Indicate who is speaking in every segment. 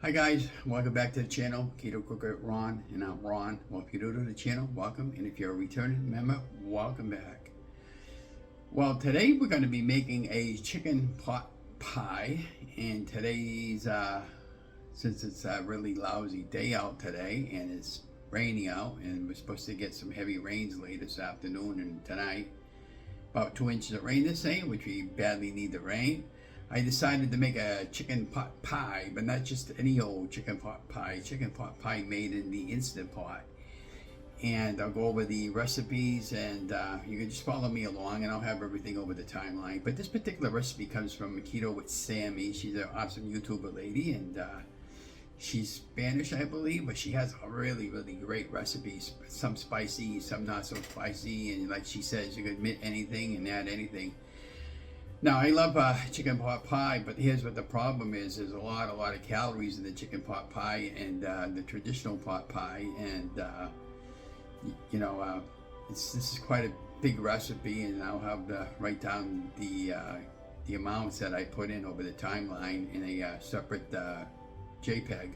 Speaker 1: Hi guys, welcome back to the channel. Keto Cooker Ron, and I'm Ron. Well, if you're new to the channel, welcome, and if you're a returning member, welcome back. Well, today we're going to be making a chicken pot pie, and today's since it's a really lousy day out today, and it's raining out, and we're supposed to get some heavy rains late this afternoon and tonight. About 2 inches of rain this day, which we badly need the rain. I decided to make a chicken pot pie, but not just any old chicken pot pie made in the Instant Pot. And I'll go over the recipes, and you can just follow me along, and I'll have everything over the timeline. But this particular recipe comes from Keto with Sammy. She's an awesome YouTuber lady, and she's Spanish, I believe, but she has really, really great recipes. Some spicy, some not so spicy, and like she says, you can admit anything and add anything. Now, I love chicken pot pie, but here's what the problem is. There's a lot of calories in the chicken pot pie and the traditional pot pie. And, this is quite a big recipe, and I'll have to write down the amounts that I put in over the timeline in a separate JPEG.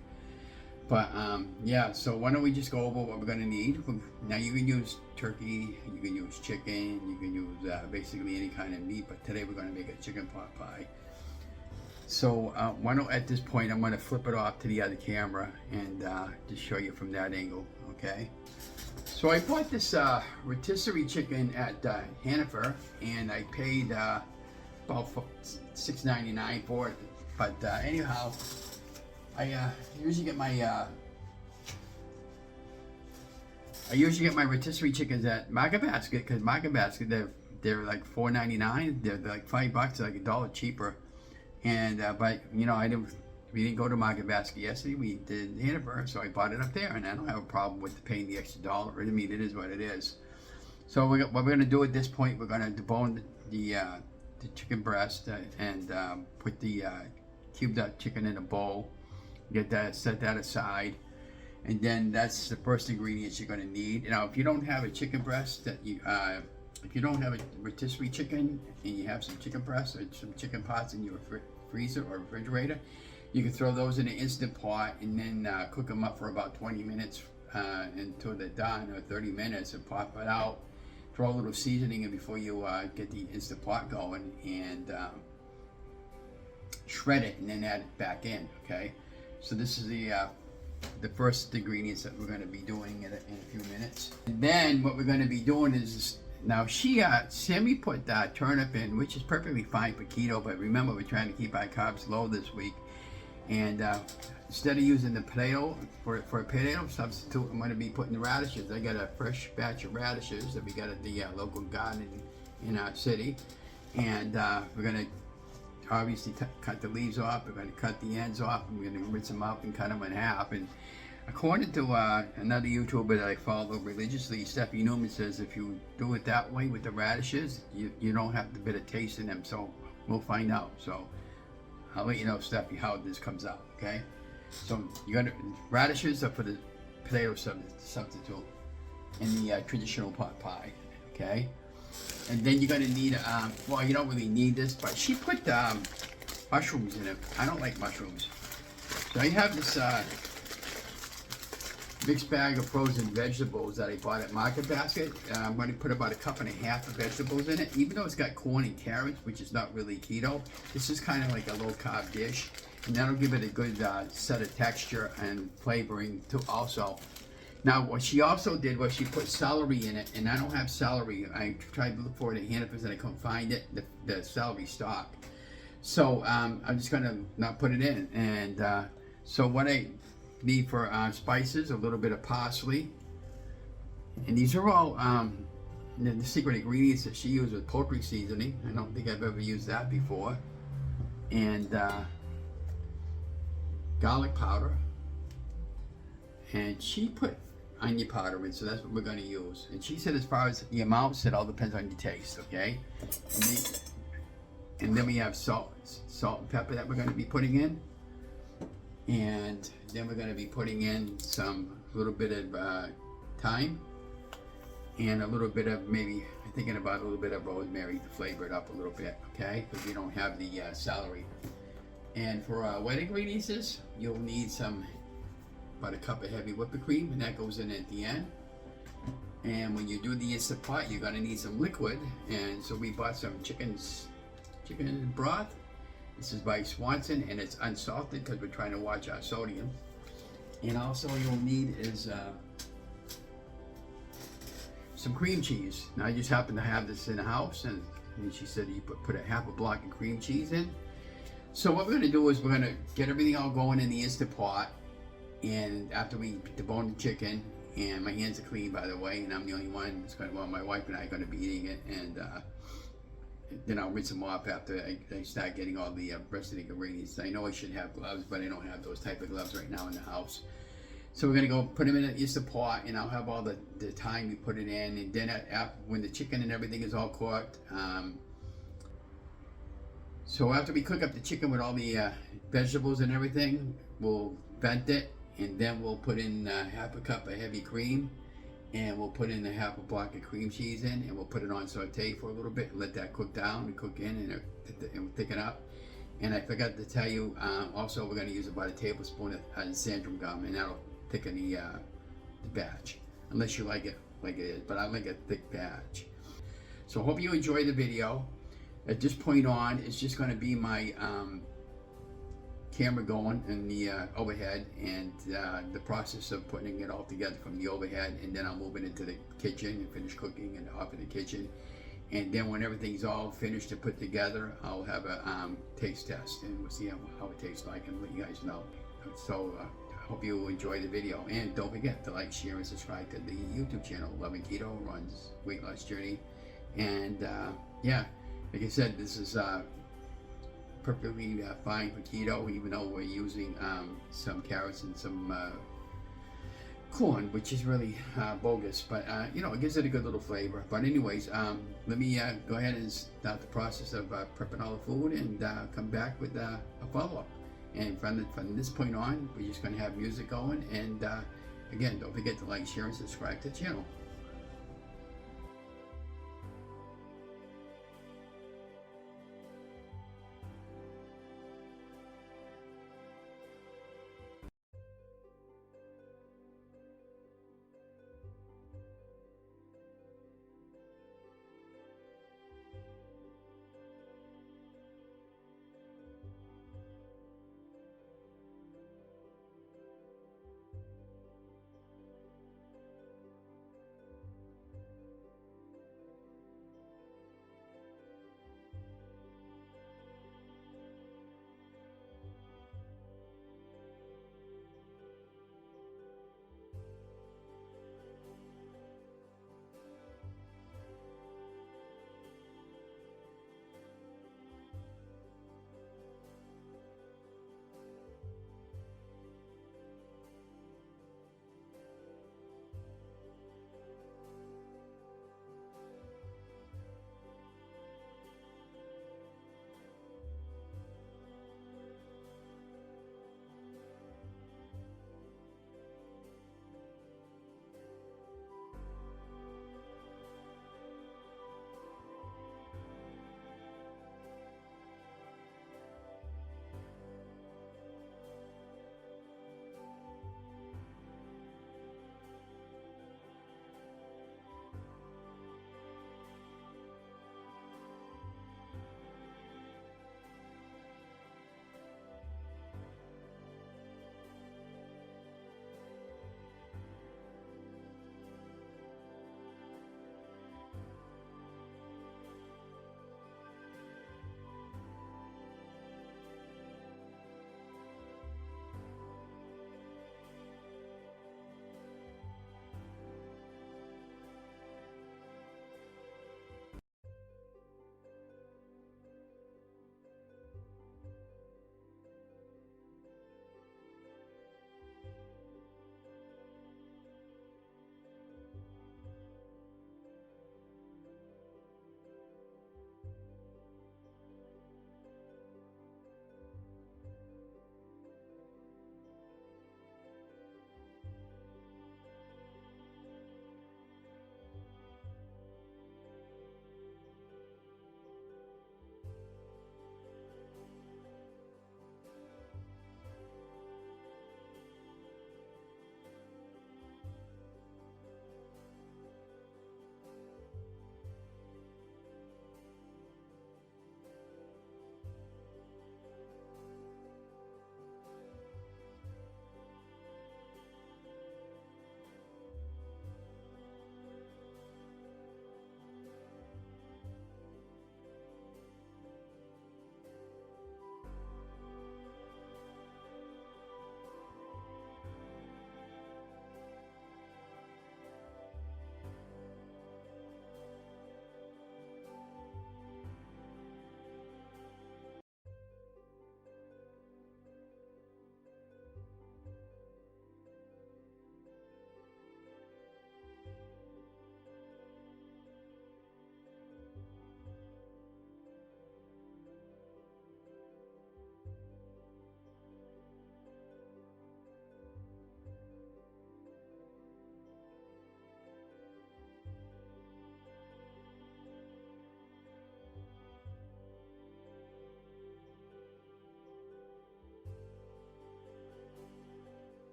Speaker 1: But yeah, so why don't we just go over what we're going to need. Now, you can use turkey, you can use chicken, you can use basically any kind of meat, but today we're going to make a chicken pot pie. So why don't, at this point, I'm going to flip it off to the other camera and just show you from that angle, okay? So I bought this rotisserie chicken at Hannaford, and I paid about $6.99 for it. But anyhow, I usually get my rotisserie chickens at Market Basket, because Market Basket they're like $4.99. They're like $5, like $1 cheaper. And but we didn't go to Market Basket yesterday. We did Hannaford, so I bought it up there, and I don't have a problem with paying the extra $1. I mean, it is what it is. So what we're gonna do at this point, we're gonna debone the chicken breast and put the cubed up chicken in a bowl. Get that, set that aside, and then that's the first ingredients you're going to need. Now, if you don't have a chicken breast, if you don't have a rotisserie chicken and you have some chicken breasts or some chicken pots in your freezer or refrigerator, you can throw those in an Instant Pot and then cook them up for about 20 minutes until they're done, or 30 minutes, and pop it out. Throw a little seasoning in before you get the Instant Pot going, and shred it, and then add it back in. Okay. So this is the first ingredients that we're going to be doing in a few minutes. And then what we're going to be doing is, now Sammy put turnip in, which is perfectly fine for keto, but remember, we're trying to keep our carbs low this week. And instead of using the potato for a potato substitute, I'm going to be putting the radishes. I got a fresh batch of radishes that we got at the local garden in our city, and we're going to obviously cut the leaves off. We're going to cut the ends off, and we're going to rinse them out and cut them in half. And according to another YouTuber that I follow religiously, Steffi Newman, says if you do it that way with the radishes, you don't have the bitter taste in them. So we'll find out. So I'll let you know, Steffi, how this comes out, okay? So you got radishes are for the potato substitute in the traditional pot pie, okay? And then you're going to need, well, you don't really need this, but she put mushrooms in it. I don't like mushrooms. So I have this mixed bag of frozen vegetables that I bought at Market Basket. I'm going to put about 1.5 cups of vegetables in it. Even though it's got corn and carrots, which is not really keto, this is kind of like a low-carb dish. And that'll give it a good set of texture and flavoring too also. Now, what she also did was she put celery in it, and I don't have celery. I tried to look for it at Hannaford's and I couldn't find it, the celery stock. So I'm just gonna not put it in. And so what I need for spices, a little bit of parsley, and these are all the secret ingredients that she used with poultry seasoning. I don't think I've ever used that before. And garlic powder, and she put onion powder in, so that's what we're going to use. And she said as far as the amounts, it all depends on your taste, okay? And then we have salt and pepper that we're going to be putting in. And then we're going to be putting in a little bit of thyme, and a little bit of, maybe, I'm thinking about a little bit of rosemary to flavor it up a little bit, okay? Because we don't have the celery. And for wet ingredients, you'll need about a cup of heavy whipping cream, and that goes in at the end. And when you do the Instant Pot, you're gonna need some liquid, and so we bought some chicken broth. This is by Swanson, and it's unsalted because we're trying to watch our sodium. And also you'll need is some cream cheese. Now I just happen to have this in the house, and she said you put a half a block of cream cheese in. So what we're gonna do is we're gonna get everything all going in the Instant Pot, and after we debone the chicken, and my hands are clean by the way, and I'm the only one that's gonna, well, my wife and I are gonna be eating it, and then I'll rinse them off after I start getting all the rest of the ingredients. I know I should have gloves, but I don't have those type of gloves right now in the house. So we're gonna go put them in the Instant Pot, and I'll have all the time we put it in, and then when the chicken and everything is all cooked, so after we cook up the chicken with all the vegetables and everything, we'll vent it, and then we'll put in half a cup of heavy cream, and we'll put in a half a block of cream cheese in, and we'll put it on saute for a little bit and let that cook down and cook in and thicken up. And I forgot to tell you, also we're going to use about a tablespoon of xanthan gum, and that'll thicken the batch, unless you like it like it is, but I like a thick batch. So hope you enjoy the video. At this point on, it's just going to be my camera going in the overhead, and the process of putting it all together from the overhead, and then I'll move it into the kitchen and finish cooking and off in the kitchen. And then when everything's all finished and put together, I'll have a taste test, and we'll see how it tastes like and let you guys know. So I hope you enjoy the video, and don't forget to like, share, and subscribe to the YouTube channel, Loving Keto, Ron's weight loss journey. And yeah, like I said, this is perfectly fine for keto, even though we're using some carrots and some corn, which is really bogus, but you know, it gives it a good little flavor. But anyways, let me go ahead and start the process of prepping all the food, and come back with a follow-up. And from this point on, we're just going to have music going, and again, don't forget to like, share, and subscribe to the channel.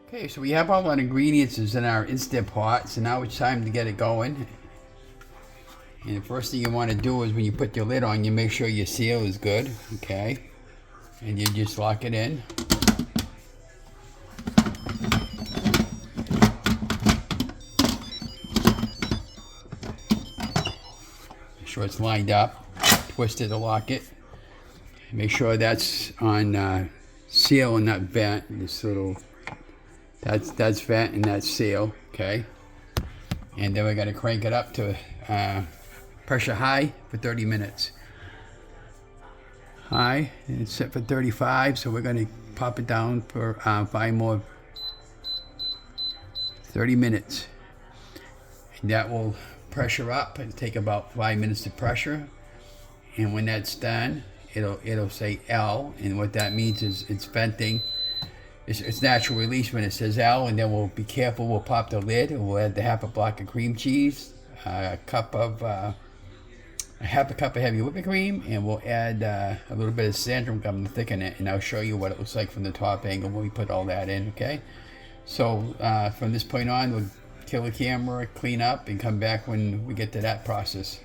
Speaker 1: Okay, so we have all our ingredients in our Instant Pot, so now it's time to get it going. And the first thing you want to do is when you put your lid on, you make sure your seal is good, okay? And you just lock it in. Make sure it's lined up, twist it to lock it. Make sure that's on seal and not vent. This little, that's vent and that's seal, okay? And then we're gonna crank it up to pressure high for 30 minutes. High, and it's set for 35, so we're gonna pop it down for 5 more 30 minutes. And that will pressure up and take about 5 minutes to pressure. And when that's done, it'll say L, and what that means is it's venting. It's natural release when it says L, and then we'll be careful. We'll pop the lid, and we'll add the half a block of cream cheese, a half a cup of heavy whipping cream, and we'll add a little bit of xanthan gum to thicken it, and I'll show you what it looks like from the top angle when we put all that in, okay? So from this point on, we'll kill the camera, clean up, and come back when we get to that process.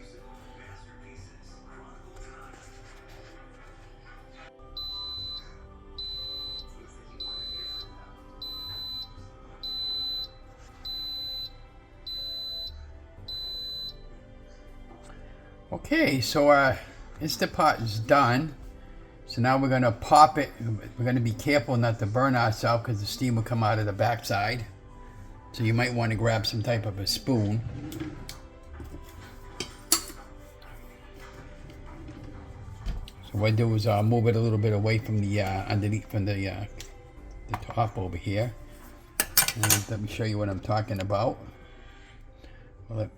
Speaker 1: Okay, so our Instant Pot is done. So now we're going to pop it. We're going to be careful not to burn ourselves because the steam will come out of the backside. So you might want to grab some type of a spoon. So what I do is I'll move it a little bit away from the underneath, from the top over here. And let me show you what I'm talking about. Well,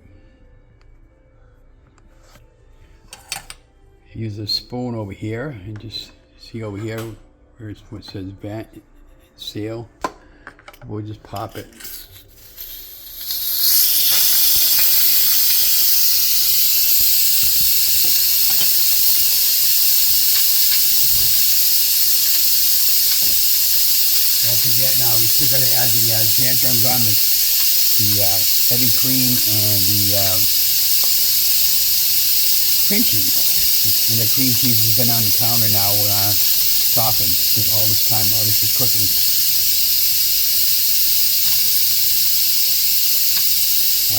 Speaker 1: use a spoon over here and just see over here where it says vent, seal. We'll just pop it. Don't forget now, we still got to add the xanthan gum, the heavy cream, and the cream cheese. And the cream cheese has been on the counter now, softened all this time while this is cooking.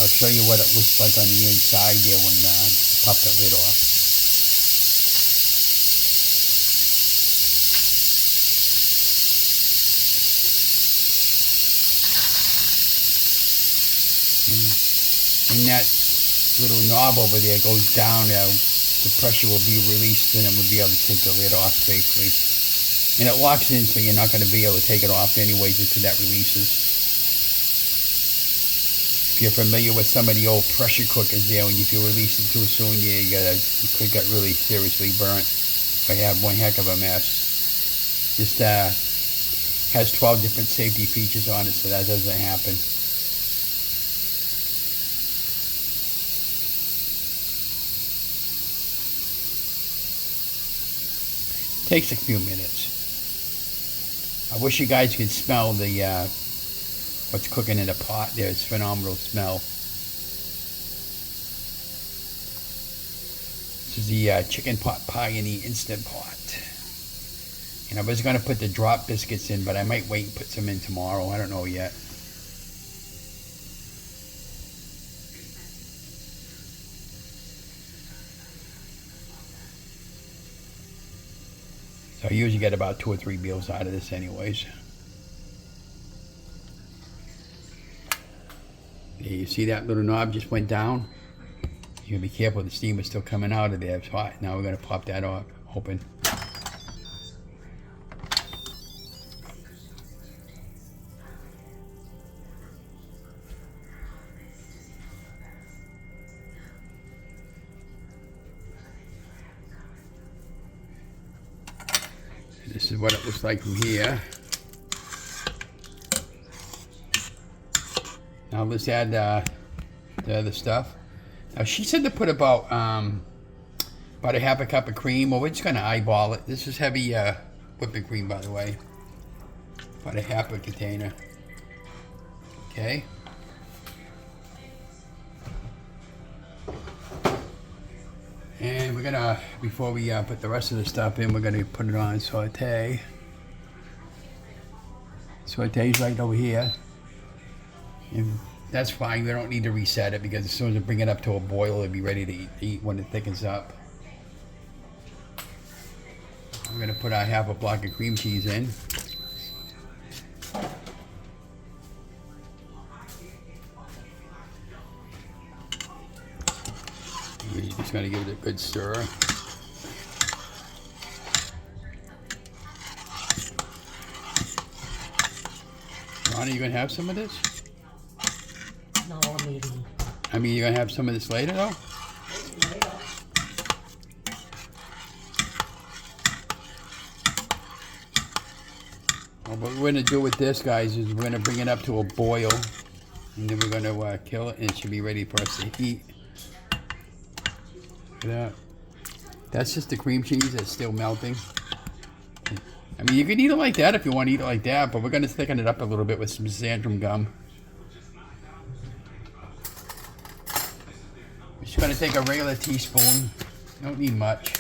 Speaker 1: I'll show you what it looks like on the inside there when you pop the lid off. And that little knob over there goes down. The pressure will be released, and then we'll be able to take the lid off safely. And it locks in, so you're not going to be able to take it off anyways until that releases. If you're familiar with some of the old pressure cookers there, if you release it too soon, you could get really seriously burnt or have one heck of a mess. This has 12 different safety features on it, so that doesn't happen. Takes a few minutes. I wish you guys could smell the what's cooking in the pot there. It's a phenomenal smell. This is the chicken pot pie in the Instant Pot. And I was going to put the drop biscuits in, but I might wait and put some in tomorrow. I don't know yet. So I usually get about 2 or 3 meals out of this anyways. Yeah, you see that little knob just went down? You gotta be careful, the steam is still coming out of there. It's hot. Now we're gonna pop that off, open. This is what it looks like from here. Now let's add the other stuff. Now she said to put about a half a cup of cream. Well, we're just gonna eyeball it. This is heavy whipping cream, by the way. About a half a container. Okay. And we're gonna, before we put the rest of the stuff in, we're gonna put it on saute. Saute's right over here. And that's fine, we don't need to reset it because as soon as we bring it up to a boil, it'll be ready to eat when it thickens up. I'm gonna put out half a block of cream cheese in. You're just gonna give it a good stir. Ronnie, you gonna have some of this?
Speaker 2: No, maybe.
Speaker 1: I mean, you're gonna have some of this later, though?
Speaker 2: Later.
Speaker 1: Well, what we're gonna do with this, guys, is we're gonna bring it up to a boil, and then we're gonna kill it, and it should be ready for us to eat. Look at that. That's just the cream cheese that's still melting. I mean, you can eat it like that if you want to eat it like that, but we're gonna thicken it up a little bit with some xanthan gum. We're just gonna take a regular teaspoon. You don't need much.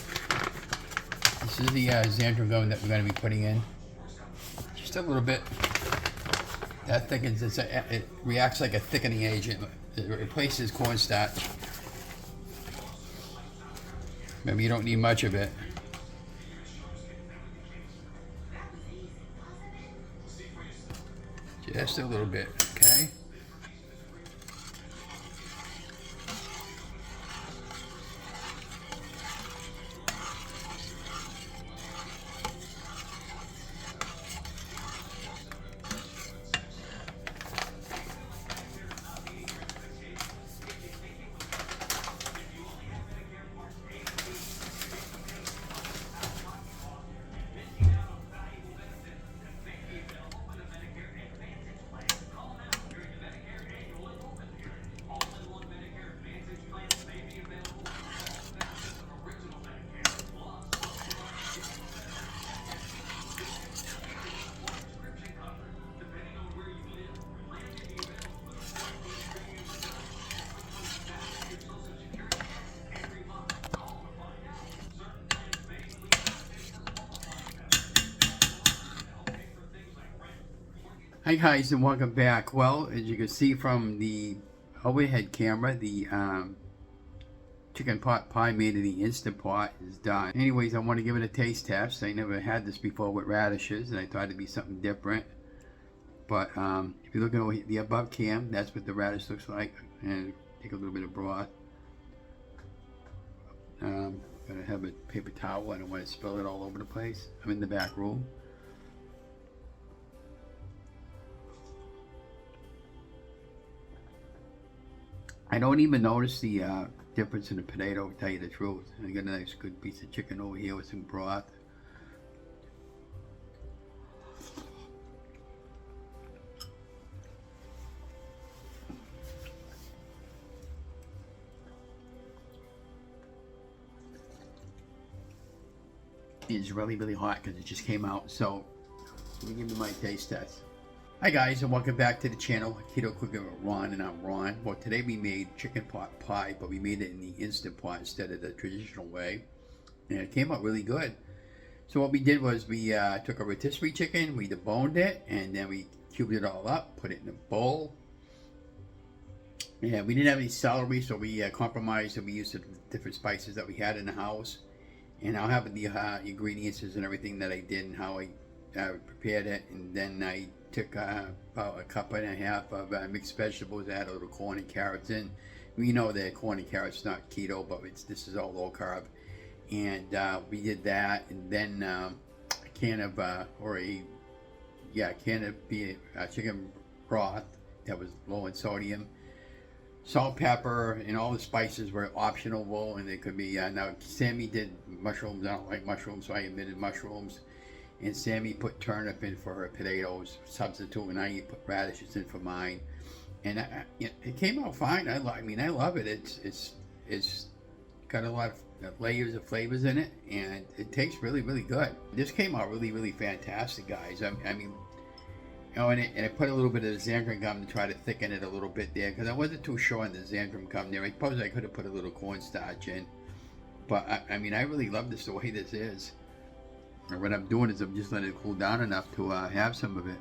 Speaker 1: This is the xanthan gum that we're gonna be putting in. Just a little bit. That thickens. It reacts like a thickening agent. It replaces cornstarch. Maybe you don't need much of it. Just a little bit, okay? Hi guys, and welcome back. Well, as you can see from the overhead camera, the chicken pot pie made in the Instant Pot is done. Anyways, I want to give it a taste test. I never had this before with radishes, and I thought it'd be something different. But if you look at the above cam, that's what the radish looks like. And take a little bit of broth. Gotta have a paper towel. I don't want to spill it all over the place. I'm in the back room. I don't even notice the difference in the potato, to tell you the truth. I got a nice good piece of chicken over here with some broth. It's really, really hot because it just came out. So, let me give you my taste test. Hi guys, and welcome back to the channel, Keto Cooking with Ron, and I'm Ron. Well, today we made chicken pot pie, but we made it in the Instant Pot instead of the traditional way, and it came out really good. So what we did was we took a rotisserie chicken, we deboned it, and then we cubed it all up, put it in a bowl. And we didn't have any celery, so we compromised and we used the different spices that we had in the house. And I'll have the ingredients and everything that I did and how I prepared it, and then I took about a cup and a half of mixed vegetables. I had a little corn and carrots in. We know that corn and carrots not keto, but this is all low carb. And we did that, and then a can of chicken broth that was low in sodium. Salt, pepper, and all the spices were optional, and they could be. Now Sammy did mushrooms. I don't like mushrooms, so I omitted mushrooms. And Sammy put turnip in for her potatoes substitute, and I put radishes in for mine. And it came out fine. I love it. It's got a lot of layers of flavors in it, and it tastes really, really good. This came out really, really fantastic, guys. I mean, Oh, and I put a little bit of the xanthan gum to try to thicken it a little bit there, because I wasn't too sure on the xanthan gum there. I suppose I could have put a little cornstarch in, but I mean, I really love this the way this is. And what I'm doing is I'm just letting it cool down enough to have some of it.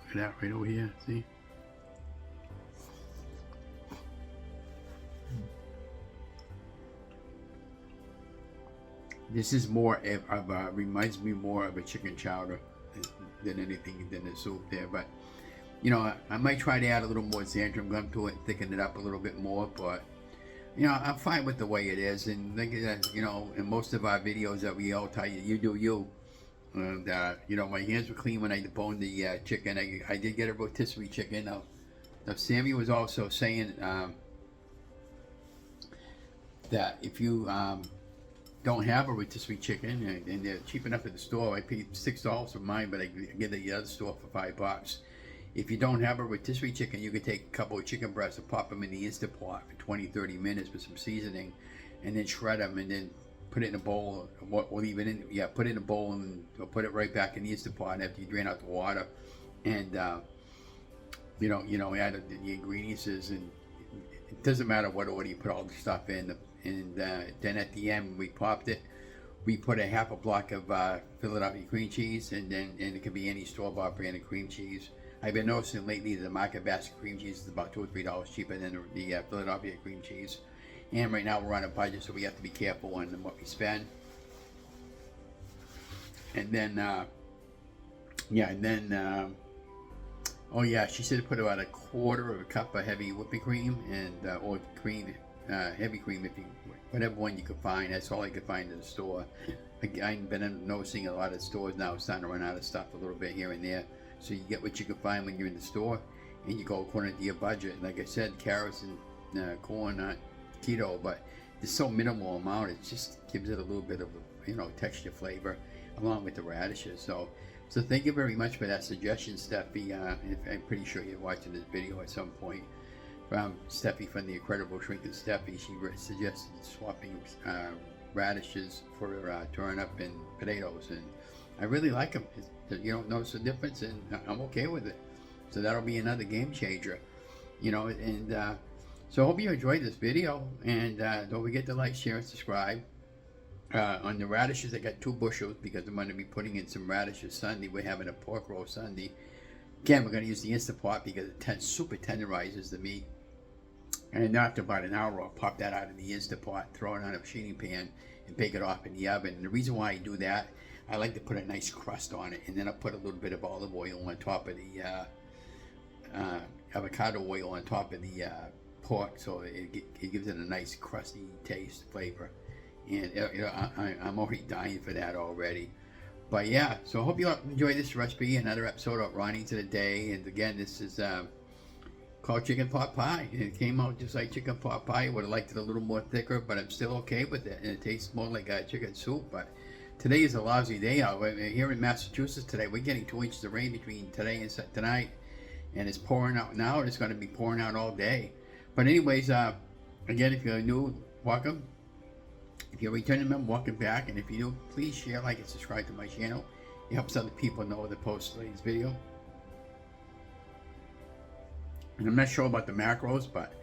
Speaker 1: Look at that right over here, see? This is more of reminds me more of a chicken chowder than anything than the soup there. But you know, I might try to add a little more xanthan gum to it, thicken it up a little bit more. But you know, I'm fine with the way it is. And like you know, in most of our videos that we all tell you, you do you. And you know, my hands were clean when I deboned the chicken. I did get a rotisserie chicken. Now Sammy was also saying that if you don't have a rotisserie chicken, and they're cheap enough at the store. I paid $6 for mine, but I get the other store for $5. If you don't have a rotisserie chicken, you can take a couple of chicken breasts and pop them in the Instant Pot for 20-30 minutes with some seasoning, and then shred them, and then put it in a bowl, or leave it in, put it in a bowl, and put it right back in the Instant Pot after you drain out the water, and you know, add the ingredients, and it doesn't matter what order you put all the stuff in. And then at the end, when we popped it, we put a half a block of Philadelphia cream cheese, and it could be any store-bought brand of cream cheese. I've been noticing lately the market basket cream cheese is about $2 or $3 cheaper than the Philadelphia cream cheese. And right now we're on a budget, so we have to be careful on what we spend. And then, oh yeah, she said to put about a quarter of a cup of heavy whipping cream, and or cream. Heavy cream, if you, whatever one you could find. That's all I could find in the store. I've been noticing a lot of stores now starting to run out of stuff a little bit here and there. So you get what you can find when you're in the store, and you go according to your budget. And like I said, carrots and corn, not keto, but there's so minimal amount. It just gives it a little bit of texture, flavor, along with the radishes. So thank you very much for that suggestion, Steffi. I'm pretty sure you're watching this video at some point. Steffi from the Incredible Shrinking Steffi, she suggested swapping radishes for turnip and potatoes, and I really like them. You don't notice the difference, and I'm okay with it. So that'll be another game changer, And so I hope you enjoyed this video, and don't forget to like, share, and subscribe. On the radishes, I got 2 bushels because I'm going to be putting in some radishes Sunday. We're having a pork roast Sunday. Again, we're going to use the Instant Pot because it super tenderizes the meat. And after about an hour, I'll pop that out of the Instant Pot, throw it on a sheeting pan, and bake it off in the oven. And the reason why I do that, I like to put a nice crust on it, and then I'll put a little bit of olive oil on top of the avocado oil on top of the pork, so it gives it a nice crusty taste, flavor. And I'm already dying for that already. But yeah, so I hope you enjoy this recipe, another episode of Ron Eats of the Day. And again, this is called chicken pot pie. And it came out just like chicken pot pie. I would have liked it a little more thicker, but I'm still okay with it. And it tastes more like a chicken soup. But today is a lousy day out. Here in Massachusetts today, we're getting 2 inches of rain between today and tonight. And it's pouring out now, and it's going to be pouring out all day. But anyways, again, if you're new, welcome. If you're a returning member, welcome back. And if you're new, please share, like, and subscribe to my channel. It helps other people know the post today's video. And I'm not sure about the macros, but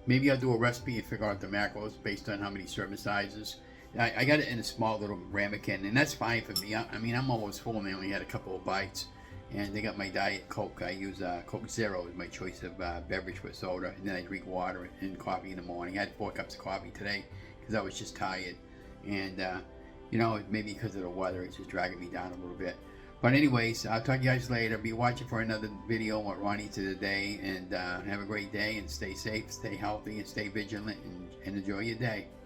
Speaker 1: maybe I'll do a recipe and figure out the macros based on how many serving sizes. I got it in a small little ramekin, and that's fine for me. I mean, I'm almost full, and I only had a couple of bites. And they got my Diet Coke. I use Coke Zero as my choice of beverage with soda. And then I drink water and coffee in the morning. I had 4 cups of coffee today because I was just tired. And, maybe because of the weather, it's just dragging me down a little bit. But anyways, I'll talk to you guys later. Be watching for another video on what Ron Eats of the Day. And have a great day, and stay safe, stay healthy, and stay vigilant, and enjoy your day.